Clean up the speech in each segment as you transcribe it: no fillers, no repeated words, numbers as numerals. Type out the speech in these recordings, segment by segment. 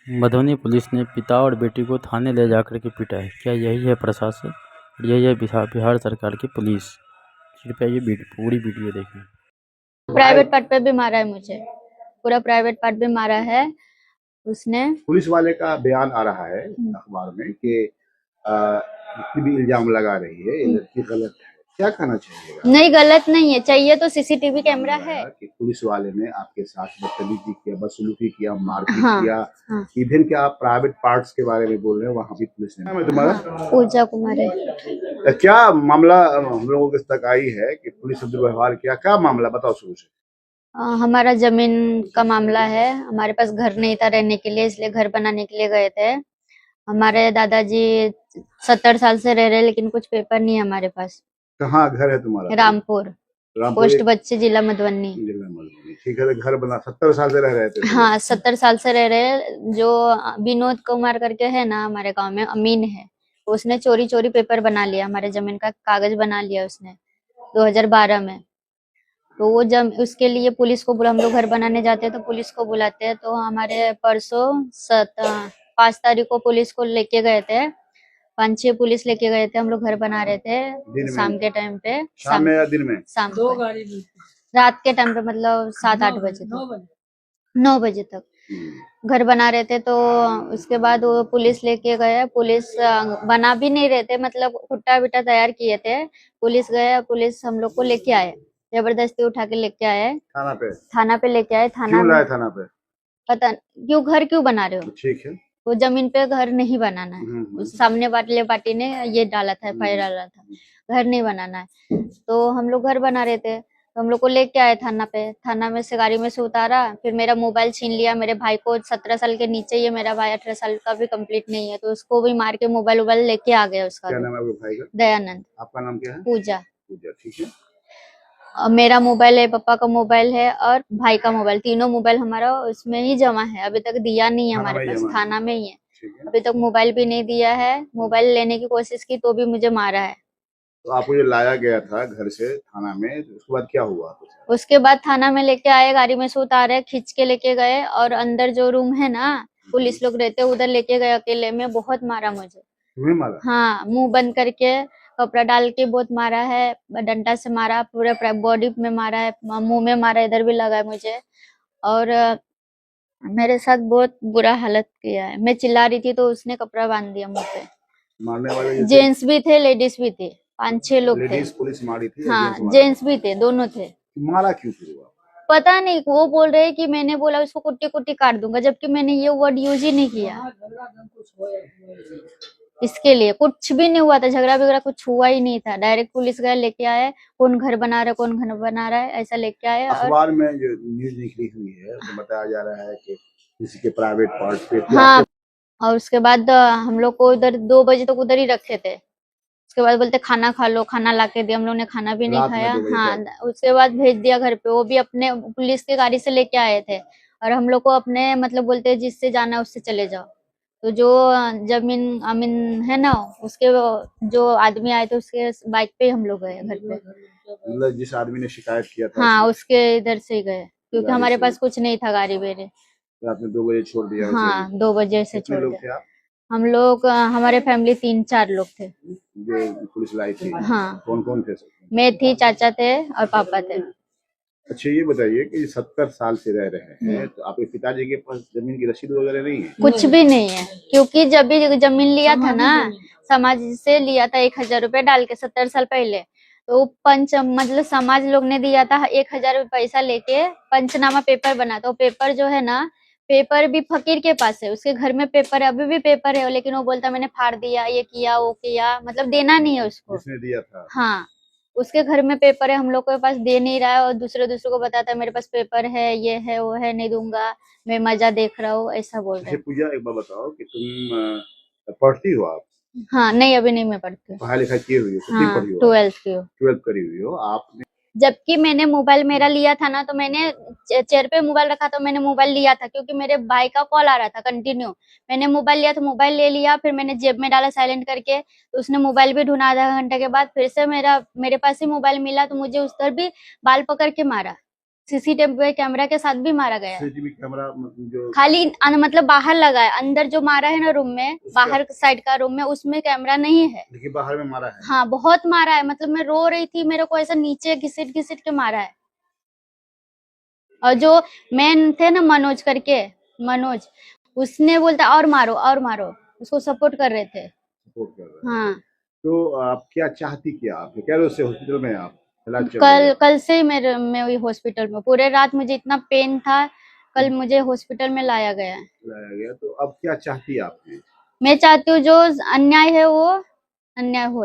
Madhubani police ने पिता और बेटी को थाने ले जाकर के पीटा है। क्या यही है प्रशासन? यही है बिहार सरकार की पुलिस? कृपया ये पूरी वीडियो देखें। प्राइवेट पार्ट पे भी मारा है मुझे, पूरा प्राइवेट पार्ट भी मारा है उसने। पुलिस वाले का बयान आ रहा है अखबार में कि इतनी भी इल्जाम लगा रही है, ये लड़की गलत है। क्या कहना चाहिएगा? नहीं, गलत नहीं है, चाहिए तो सीसीटीवी कैमरा है कि पुलिस वाले ने आपके साथ बदतमीजी किया, बदसलूकी किया, मारपीट हाँ, किया। हाँ। इवन क्या आप प्राइवेट पार्ट्स के बारे में बोल रहे हैं, वहाँ भी पुलिस ने। मैं तुम्हारा पूजा कुमार है। क्या मामला हम लोगों के तक आई है कि पुलिस ने दुर्व्यवहार किया? क्या मामला बताओ शुरू से। हमारा जमीन का मामला है। हमारे पास घर नहीं था रहने के लिए, इसलिए घर बनाने के लिए गए थे। हमारे दादाजी 70 साल से रह रहे, लेकिन कुछ पेपर नहीं है हमारे पास। कहाँ घर है तुम्हारा? रामपुर पोस्ट बच्चे, जिला मधुबनी। ठीक है, घर बना 70 साल से रह रहे थे? हाँ, 70 साल से रह रहे। जो विनोद कुमार करके है ना हमारे गांव में, अमीन है, उसने चोरी चोरी पेपर बना लिया, हमारे जमीन का कागज बना लिया उसने 2012 में। तो वो जब उसके लिए पुलिस को बुला, हम लोग घर बनाने जाते हैं तो पुलिस को बुलाते हैं। तो हमारे परसों 5 तारीख को पुलिस को लेके गए थे, 5-6 पुलिस लेके गए थे। हम लोग घर बना रहे थे शाम के टाइम पे। शाम में या दिन में? शाम को, रात के टाइम पे, मतलब 7-8 बजे तक, 9 बजे तक घर बना रहे थे। तो उसके बाद वो पुलिस लेके गए। पुलिस बना भी नहीं रहे थे, मतलब खुट्टा बिट्टा तैयार किए थे। पुलिस गए, पुलिस हम लोग को लेके आए, जबरदस्ती उठा के लेके आए थाना पे लेके आए। क्यों लाए थाना पे? पता क्यों, घर क्यों बना रहे हो? ठीक है, वो जमीन पे घर नहीं बनाना है। उस सामने वाले पार्टी ने ये डाला था, एफआईआर डाला था, घर नहीं बनाना है। तो हम लोग घर बना रहे थे, तो हम लोग को लेके आए थाना पे। थाना में से गाड़ी में से उतारा, फिर मेरा मोबाइल छीन लिया। मेरे भाई को 17 साल के नीचे ही है, मेरा भाई 18 साल का भी कंप्लीट नहीं है, तो उसको भी मार के मोबाइल वोबाइल लेके आ गया उसका। क्या नाम है आपके भाई का? दयानंद। आपका नाम क्या है? पूजा। पूजा, ठीक है। मेरा मोबाइल है, पापा का मोबाइल है और भाई का मोबाइल, तीनों मोबाइल हमारा उसमें ही जमा है। अभी तक दिया नहीं है हमारे पास, थाना में ही है। अभी तक मोबाइल भी नहीं दिया है। मोबाइल लेने की कोशिश की तो भी मुझे मारा है। तो आपको जो लाया गया था घर से थाना में, तो उसके बाद क्या हुआ? उसके बाद थाना में लेके आए, गाड़ी में से उतारे, खींच के लेके गए, और अंदर जो रूम है ना पुलिस लोग रहते, उधर लेके गए अकेले में। बहुत मारा मुझे। तुम्हें मारा? हाँ, मुंह बंद करके कपड़ा डाल के बहुत मारा है, डंडा से मारा, पूरे बॉडी में मारा है, मुंह में मारा, इधर भी लगा है मुझे। और मेरे साथ बहुत बुरा हालत किया है। मैं चिल्ला रही थी तो उसने कपड़ा बांध दिया मुंह पे। मारने वाले जेंट्स भी थे, लेडीज भी थे, 5-6 लोग थे। लेडीज पुलिस मारी थी? हाँ, जेंट्स भी थे, दोनों थे। मारा क्यों फिर हुआ? पता नहीं, वो बोल रहे हैं कि मैंने बोला उसको कुट्टी कुट्टी काट दूंगा, जबकि मैंने ये वर्ड यूज ही नहीं किया। इसके लिए कुछ भी नहीं हुआ था, झगड़ा वगैरह कुछ हुआ ही नहीं था। डायरेक्ट पुलिस गए, लेके आए, कौन घर बना रहा है, कौन घर बना रहा है, ऐसा लेके आए। अखबार में जो न्यूज निकली हुई है उसमें बताया जा रहा है कि किसी के प्राइवेट पार्ट पे। हाँ, और उसके बाद हम लोग को उधर 2 बजे तक उधर ही रखे थे। उसके बाद बोलते खाना खा लो, खाना लाके दिया, हम लोग ने खाना भी नहीं खाया। हाँ, उसके बाद भेज दिया घर पे। वो भी अपने पुलिस की गाड़ी से लेके आए थे, और हम लोग को अपने, मतलब बोलते जिससे जाना है उससे चले जाओ। तो जो जमीन अमीन है ना, उसके जो आदमी आए थे उसके बाइक पे हम लोग गए घर पे। मतलब जिस आदमी ने शिकायत किया था? हाँ, उसके इधर से ही गए, क्योंकि हमारे पास कुछ नहीं था गाड़ी मेरे। रात में 2 बजे छोड़ दिया? हाँ, 2 बजे से छोड़ लोग दिया। थे आप? हम लोग, हमारे फैमिली 3-4 लोग थे जो पुलिस लाई थी। हाँ, कौन कौन थे? मैं थी, चाचा थे और पापा थे। अच्छा, ये बताइए कि 70 साल से रह रहे हैं, तो आपके पिताजी के पास जमीन की रसीद वगैरह नहीं है? कुछ भी नहीं है, क्योंकि जब भी जमीन लिया था ना, समाज से लिया था 1000 रुपए डाल के 70 साल पहले। तो पंच, मतलब समाज लोग ने दिया था 1000 पैसा लेके, पंचनामा पेपर बना। तो पेपर जो है ना, पेपर भी फकीर के पास है, उसके घर में पेपर है, अभी भी पेपर है, लेकिन वो बोलता मैंने फाड़ दिया, ये किया, वो किया, मतलब देना नहीं है उसको। जिसने दिया था? हाँ, उसके घर में पेपर है, हम लोग के पास दे नहीं रहा है, और दूसरे को बताता है मेरे पास पेपर है, ये है, वो है, नहीं दूंगा, मैं मजा देख रहा हूँ, ऐसा बोल रहे हैं। पूजा, एक बार बताओ कि तुम पढ़ती हो आप? हाँ, नहीं, अभी नहीं मैं पढ़ती हूँ। पढ़ाई लिखाई की हुई हो? हाँ, 12th की हूँ। 12th करी हुई हो आपने? जबकि मैंने मोबाइल मेरा लिया था ना, तो मैंने चेयर पे मोबाइल रखा, तो मैंने मोबाइल लिया था, क्योंकि मेरे भाई का कॉल आ रहा था कंटिन्यू। मैंने मोबाइल लिया तो मोबाइल ले लिया, फिर मैंने जेब में डाला साइलेंट करके। तो उसने मोबाइल भी ढूंढा, आधा घंटे के बाद फिर से मेरे पास ही मोबाइल मिला, तो मुझे उस तरह भी बाल पकड़ के मारा। सीसीटीवी कैमरा के साथ भी मारा गया है। सीसीटीवी कैमरा जो खाली मतलब बाहर लगा है, अंदर जो मारा है ना रूम में, उसका- बाहर साइड का रूम में उसमें कैमरा नहीं है। देखिए बाहर में मारा है। हाँ बहुत मारा है, मतलब मैं रो रही थी, मेरे को ऐसा नीचे घिसिट घिसिट के मारा है। और जो मेन थे ना मनोज, उसने बोलता और मारो और मारो, उसको सपोर्ट कर रहे थे। सपोर्ट कर रहा है। हाँ तो आप क्या चाहती, क्या आप कह रहे हो से हॉस्पिटल में आप इलाज चल रहा है? कल से ही मैं वही हॉस्पिटल में, पूरे रात मुझे इतना पेन था, कल मुझे हॉस्पिटल में लाया गया है। लाया गया, तो अब क्या चाहती है आपने? मैं चाहती हूँ जो अन्याय है वो अन्याय हो,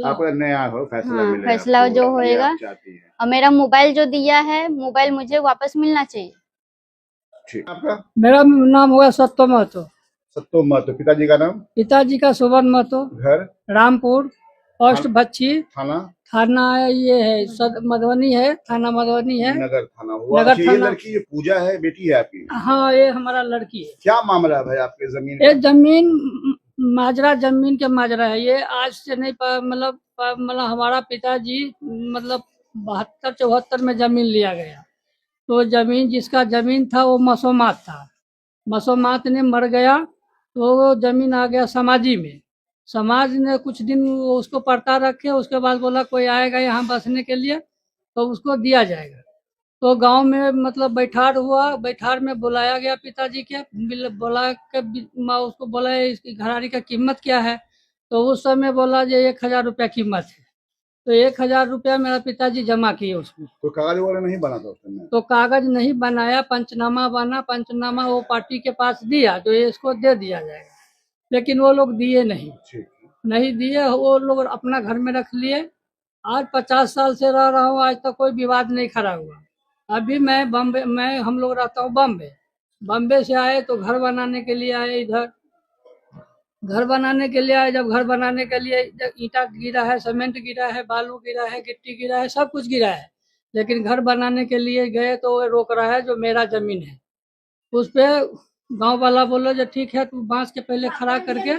आपका नया हो फैसला हाँ, मिले फैसला आपको, जो ये होएगा। आप चाहती हैं। और मेरा मोबाइल जो दिया है, मोबाइल मुझे वापस मिलना चाहिए। ठीक। आपका मेरा नाम हुआ सत्तो महतो, सत्तो महतो, पिताजी का नाम? पिताजी का सुबन महतो, घर? रामपुर, पोस्ट बच्ची, थाना? थाना ये है मधुबनी है, थाना मधुबनी है। नगर थाना हुआ। नगर अच्छा, ये थाना। लड़की जो पूजा है बेटी है आपकी? हाँ ये हमारा लड़की है। क्या मामला है भाई आपके जमीन ये का? जमीन माजरा, जमीन के माजरा है। ये आज से नहीं मतलब हमारा पिताजी मतलब 72-74 में जमीन लिया गया। तो जमीन, जिसका जमीन था वो मसोमात था, मसोमात ने मर गया तो वो जमीन आ गया समाजी में। समाज ने कुछ दिन वो उसको पड़ता रखे, उसके बाद बोला कोई आएगा यहाँ बसने के लिए तो उसको दिया जाएगा। तो गांव में मतलब बैठार हुआ, बैठार में बुलाया गया पिताजी के, बुला के उसको बोला इसकी घरारी का कीमत क्या है, तो उस समय बोला जो 1000 रुपया कीमत है। तो 1000 रुपया मेरा पिताजी जमा किए उसमें। तो कागज वगैरह नहीं बना था उस समय? तो कागज नहीं बनाया, पंचनामा बना, पंचनामा वो पार्टी के पास दिया जो ये इसको दे दिया जाएगा, लेकिन वो लोग दिए नहीं। ठीक। नहीं दिए, वो लोग अपना घर में रख लिए। आज 50 साल से रह रहा हूँ, आज तक कोई विवाद नहीं खड़ा हुआ। अभी मैं बम्बे, हम लोग रहता हूँ बम्बे से आए तो घर बनाने के लिए आए इधर, घर बनाने के लिए आए। जब घर बनाने के लिए ईंटा गिरा है, सीमेंट गिरा है, बालू गिरा है, गिट्टी गिरा है, सब कुछ गिरा है, लेकिन घर बनाने के लिए गए तो वो रोक रहा है जो मेरा जमीन है। उस पे गांव वाला बोला जो ठीक है तू बांस के पहले खड़ा करके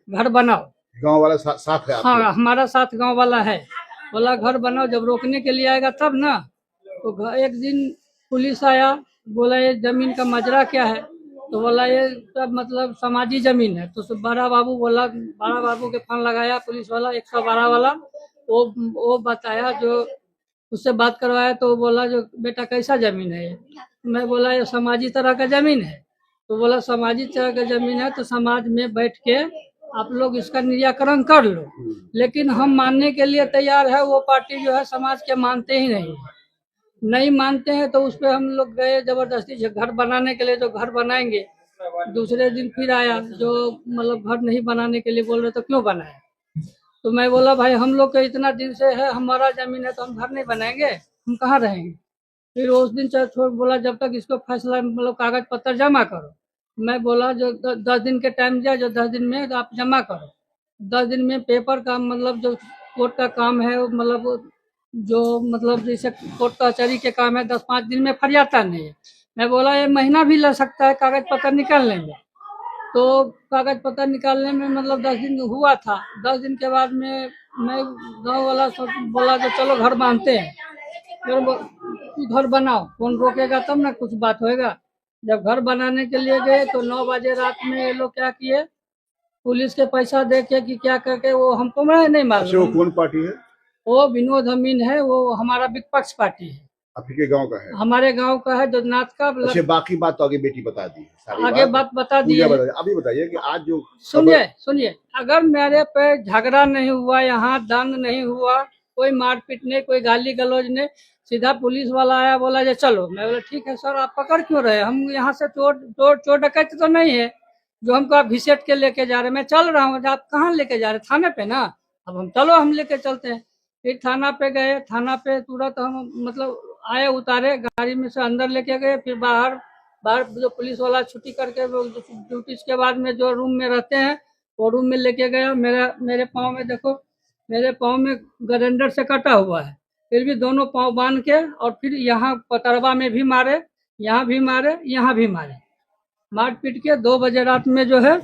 घर बनाओ। गांव वाला साथ है आपके? हाँ हमारा साथ गांव वाला है। बोला घर बनाओ, जब रोकने के लिए आएगा तब ना। तो एक दिन पुलिस आया, बोला ये जमीन का मजरा क्या है, तो बोला ये सब मतलब समाजी जमीन है। तो बड़ा बाबू बोला, बड़ा बाबू के फोन लगाया पुलिस वाला 112 वाला, वो बताया, जो उससे बात करवाया तो बोला जो बेटा कैसा जमीन है ये? मैं बोला ये समाजी तरह का जमीन है। तो बोला समाजी तरह का जमीन है तो समाज में बैठ के आप लोग इसका निराकरण कर लो, लेकिन हम मानने के लिए तैयार है। वो पार्टी जो है समाज के मानते ही नहीं मानते हैं। तो उस पर हम लोग गए जबरदस्ती घर बनाने के लिए, जो घर बनाएंगे। दूसरे दिन फिर आया जो मतलब घर नहीं बनाने के लिए बोल रहे तो क्यों बनाए। तो मैं बोला भाई हम लोग के इतना दिन से है, हमारा जमीन है तो हम घर नहीं बनाएंगे, हम कहाँ रहेंगे। फिर उस दिन छोड़ बोला जब तक इसको फैसला मतलब कागज पत्र जमा करो। मैं बोला जो 10 दिन के टाइम दिया, जो 10 दिन में आप जमा करो। 10 दिन में पेपर का मतलब जो कोर्ट का काम है, मतलब जो मतलब जैसे कोर्ट कचहरी के काम है 10-5 दिन में फर जाता नहीं है। मैं बोला ये महीना भी लग सकता है कागज पत्र निकालने में। तो कागज पत्र निकालने में मतलब 10 दिन हुआ था। 10 दिन के बाद में मैं गांव वाला सब बोला जो चलो घर बांधते हैं, फिर घर बनाओ, कौन रोकेगा तब ना कुछ बात होएगा। जब घर बनाने के लिए गए तो 9 बजे रात में ये लोग क्या किए, पुलिस के पैसा दे के कि क्या करके, वो हमको नहीं अच्छा, वो मालूम। कौन पार्टी है? वो विनोद अमीन है, वो हमारा विपक्ष पार्टी है, आपके गांव का है? हमारे गांव का है, जोनाथ का। अच्छा, बाकी बात तो आगे बेटी बता दी, सारी आगे बात बता दी। अभी बताइए कि आज जो सुनिए, अगर मेरे पे झगड़ा नहीं हुआ, यहाँ दंड नहीं हुआ, कोई मारपीट नहीं, कोई गाली गलौज नहीं, सीधा पुलिस वाला आया बोला जे चलो। मैं बोला ठीक है सर, आप पकड़ क्यों रहे, हम यहाँ से चोर डकैत तो नहीं है जो हमको आप घिसेट के लेके जा रहे। मैं चल रहा हूँ, आप कहाँ लेके जा रहे, थाने पे ना। अब हम चलो, हम लेके चलते हैं। फिर थाना पे गए, थाना पे तुरंत हम मतलब आए, उतारे गाड़ी में से, अंदर लेके गए। फिर बाहर जो पुलिस वाला छुट्टी करके ड्यूटी के बाद में जो रूम में रहते हैं वो रूम में लेके गया। मेरे पाँव में देखो, मेरे पाँव में ग्राइंडर से कटा हुआ है, फिर भी दोनों पाँव बांध के, और फिर यहाँ पतरवा में भी मारे, यहाँ भी मारे, यहाँ भी मारे, मार पीट के 2 बजे रात में जो है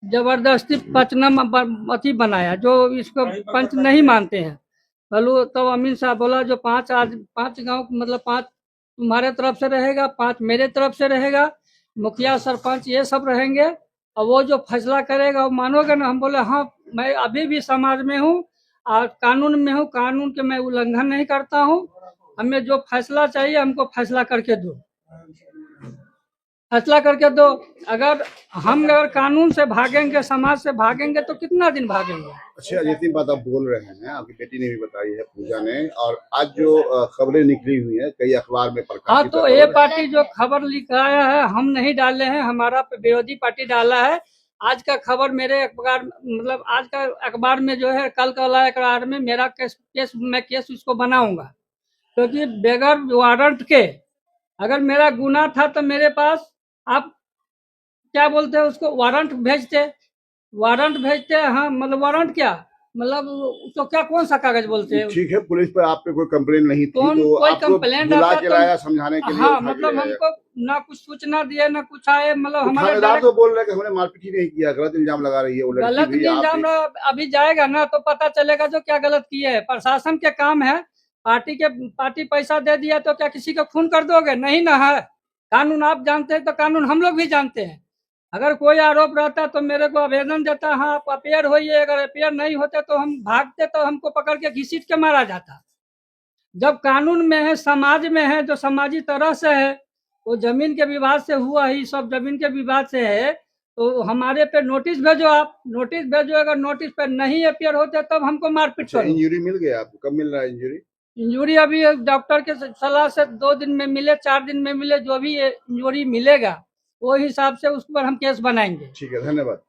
जबरदस्ती पंचनामा अति बनाया, जो इसको पंच नहीं मानते हैं। बोलो तब अमीन साहब बोला जो 5 गांव मतलब 5 तुम्हारे तरफ से रहेगा, 5 मेरे तरफ से रहेगा, मुखिया सरपंच ये सब रहेंगे, और वो जो फैसला करेगा वो मानोगे ना। हम बोले हाँ, मैं अभी भी समाज में हूँ और कानून में हूँ, कानून के मैं उल्लंघन नहीं करता हूँ, हमें जो फैसला चाहिए हमको फैसला करके दो, फैसला करके दो। अगर कानून से भागेंगे, समाज से भागेंगे तो कितना दिन भागेंगे। अच्छा, जितनी बात आप बोल रहे हैं, आपकी बेटी ने भी बताई है, पूजा ने, और आज जो खबरें निकली हुई है कई अखबार में हाँ, प्रकाशित तो ये पार्टी जो खबर लिखाया है हम नहीं डाले हैं, हमारा विरोधी पार्टी डाला है। आज का खबर मेरे अखबार मतलब आज का अखबार में जो है, कल का वाला अखबार में मेरा केस उसको बनाऊंगा, क्योंकि बगैर वारंट के अगर मेरा गुनाह था तो मेरे पास आप क्या बोलते हैं उसको, वारंट भेजते। हाँ, मतलब वारंट क्या मतलब उसको क्या, कौन सा कागज बोलते हैं। ठीक है, पुलिस पर आप पे कोई कंप्लेंट नहीं थी तो कोई आपको कंप्लेंट बुला आता के तो लाया समझाने के लिए? हाँ, मतलब हमको ना कुछ सूचना दिए ना कुछ आए, मतलब हमारे थानेदार तो बोल रहे कि हमने मारपीट ही नहीं किया, गलत इल्जाम लगा रही है वो लड़की गलत भी। इल्जाम अभी जाएगा ना तो पता चलेगा जो क्या गलत किए है। प्रशासन के काम है, पार्टी पैसा दे दिया तो क्या किसी का खून कर दोगे? नहीं ना है। कानून आप जानते हैं तो कानून हम लोग भी जानते हैं। अगर कोई आरोप रहता तो मेरे को आवेदन देता, हाँ आप अपेयर होइए, अगर अपेयर नहीं होते तो हम भागते, तो हमको पकड़ के घसीट के मारा जाता। जब कानून में है, समाज में है, जो समाजी तरह से है, वो जमीन के विवाद से हुआ ही, सब जमीन के विवाद से है, तो हमारे पे नोटिस भेजो, आप नोटिस भेजो। अगर नोटिस पे नहीं अपेयर होते तब हमको मारपीट करो। इंजरी मिल गया आपको? कब मिल रहा है इंजरी? इंजरी अभी डॉक्टर के सलाह से 2 दिन में मिले, 4 दिन में मिले, जो भी इंजरी मिलेगा वो हिसाब से उस पर हम केस बनाएंगे। ठीक है, धन्यवाद।